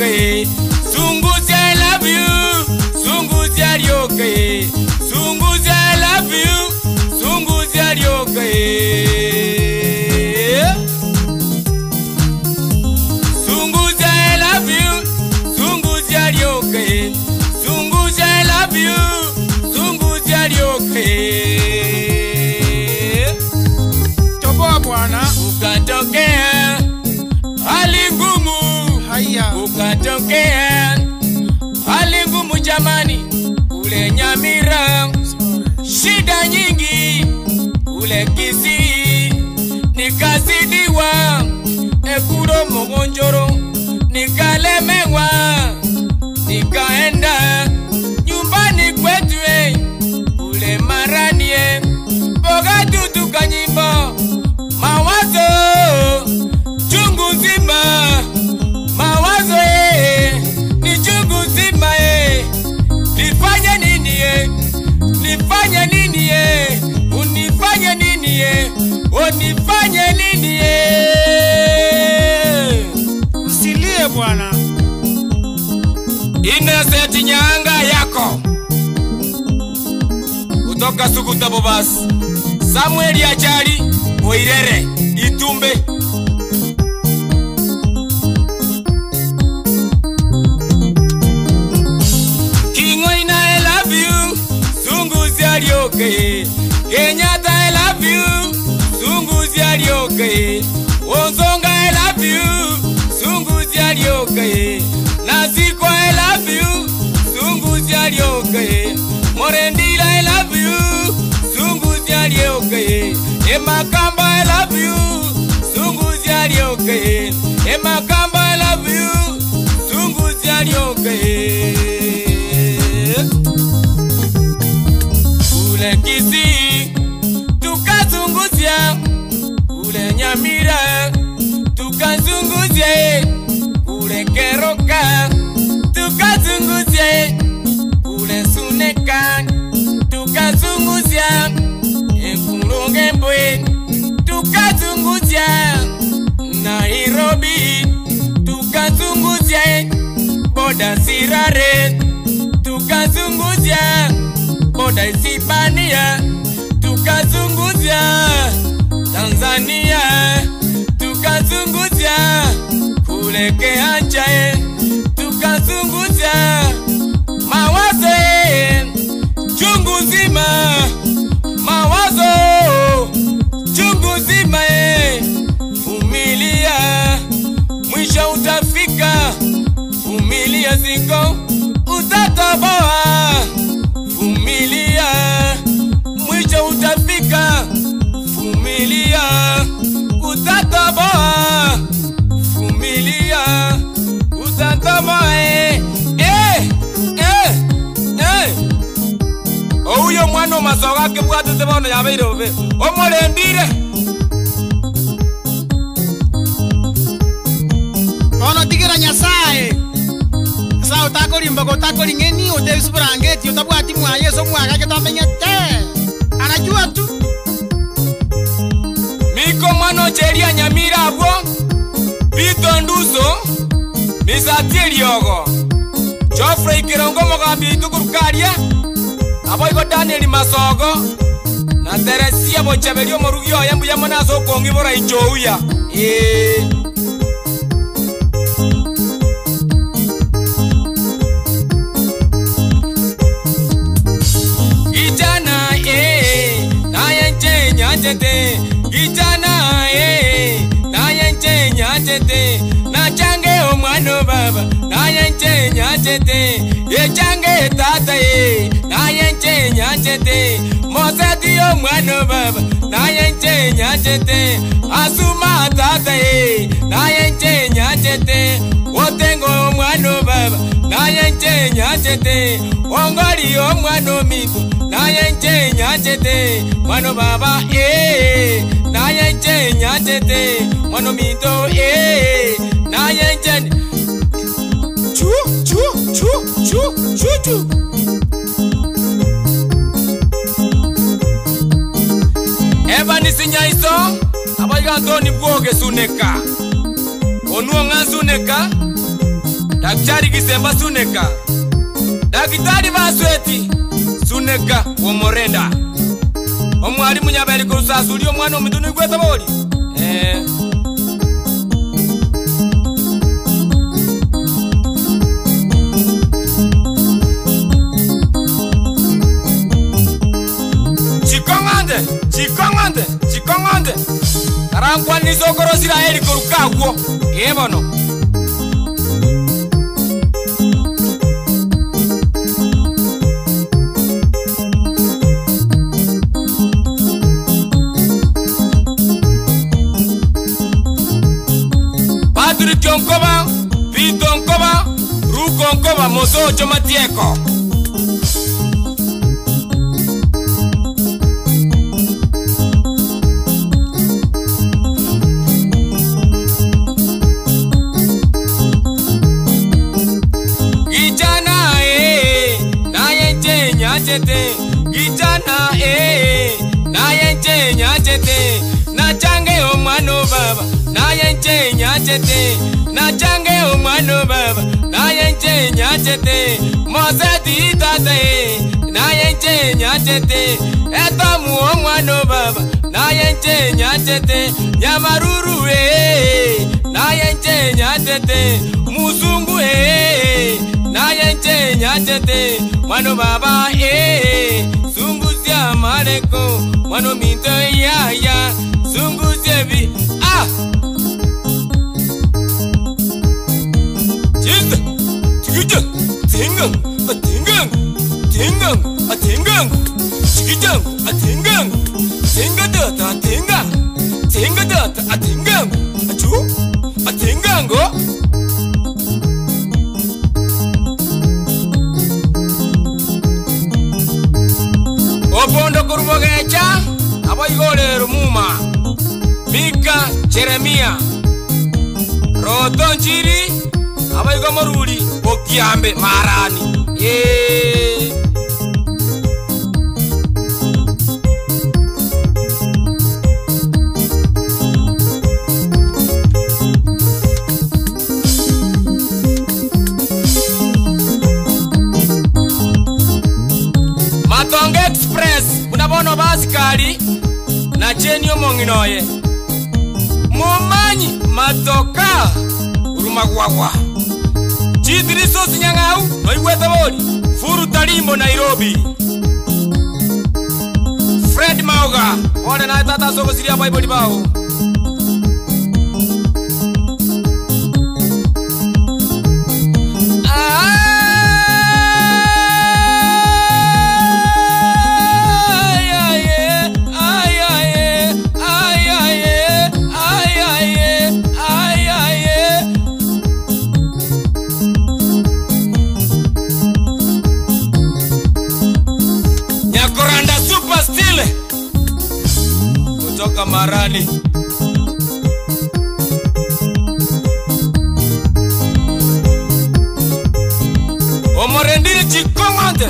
rioke. Sunguzi I love you. Sunguzi rioke. Sunguzi I love you. Sunguzi rioke. Sunguzi I love you. Sunguzi rioke. Sunguzi I love you. Sunguzi rioke. Toboa bwana. Ukatokea hali ngumu. Haya. Ukatokea hali ngumu jamani, ule Nyamira shida nyingi, ule Kisii nikasidiwa, Ekuro Mogonjoro nikalemewa, nikaenda nyumbani kwetu ule Maranie Bogatutu Kanyimbo mawazo chungu nzima, mawazo ni chungu nzima nifanye nini nifanye nini unifanye nini unifanye nini Usilie bwana. Innocent Nyanga yako kutoka Sukuta Bobas, Samuel Achari Oirere Itumbe. Kingoina I love you, Sunguzi rioke. Kenyatta I love you, Sunguzi rioke. Onsonga I love you, Sunguzi rioke. Nasiko I love you, Sunguzi rioke. Morendila I love you, Sunguzi rioke. Emakamba I love you, Sunguzi rioke. Emakamba I love you, Sunguzi rioke. Ule Kisii tukazunguzia, ule Nyamira tukazunguzia, ule Keroka tukazunguzia, ule Suneka tukazunguzia, Ekurongembwe tukazunguzia, Nairobi tukazunguzia, Boda Sirare tukazunguzia, Boda Isibania tukazunguzia, Tanzania tukazunguzia, kule Kehancha tukazunguzia, mawazo chungu nzima, mawazo chungu nzima vumilia, mwisho utafika, vumilia ziko utatoboa, vumilia mwisho utafika, vumilia utatoboa, vumilia utatoboa Ouyo mwana masoga ke bwatu te bono ya beirobe omorendire Ono tigira Nyasaye. Sa utakolimba kotakolingeni utebisbrangeti utabwati mwa Yesu mwaga ketamenyete. Anajua tu. Miko mwana cheria Nyamira abo Vito Nduso Misati Riogo Geoffrey Kirongo Mogambi tukurukaria Aboiko Daniel Masogo na Teresia Bochaberio Morugio yambu yamana so kongibora injouya Gitana nayenche nyachete Gitana nayenche nyachete Nachange omwano baba nayenche nyachete Yechange tata nayenche nyachete Moseti omwano baba nayenche nyachete Asuma tata nayenche nyachete Otengo omwano baba nayenche nyachete Ongori omwano mitu nayenche nyachete Mwano baba nayenche nyachete Mwano mito nayenche Chu chu chu chu chu chu Evani sinyaiso Abayiga Antoni Bwoge Suneka Onuonga Suneka Daktari Kisemba Suneka, Daktari Vasweti Suneka Omorenda, Omwalimu Nyabeli Kurusasuli omwana omutunu gweta boli. Chikongande Karangwa nisokoro Israeli kurukagwo ebono Patrick Onkoba, Vito Onkoba, Ruko Onkoba, Moso Chomatieko. Gijana nayenche nyachete nachange omwano baba nayenche nyachete nachange omwano baba nayenche nyachete mozeti tate nayenche nyachete etamu omwano baba nayenche nyachete nyamaruru nayenche nyachete musungu nayenche nyachete mwano baba sunguzia maleko mwano minto ya sunguzia bi Jinga Tigijang Tingang Atingang Tingang Atingang Tigijang Atingang Tingadata Atingang Tingadata Atingang Achu Atingango Opondo kurmogecha abaigole rumuma Mika Jeremia Rotonjiri abaigomoruli Okiambe Marani Matonge Express unabono basikali na Jenio Monginoye Mumanyi matoka urumagwagwa Chidriso Sinyangau Noiweta boli Furu Talimbo Nairobi Fred Mauga Wale na tata soko siria Bible bao kutoka Marani Omorendiri Chikongande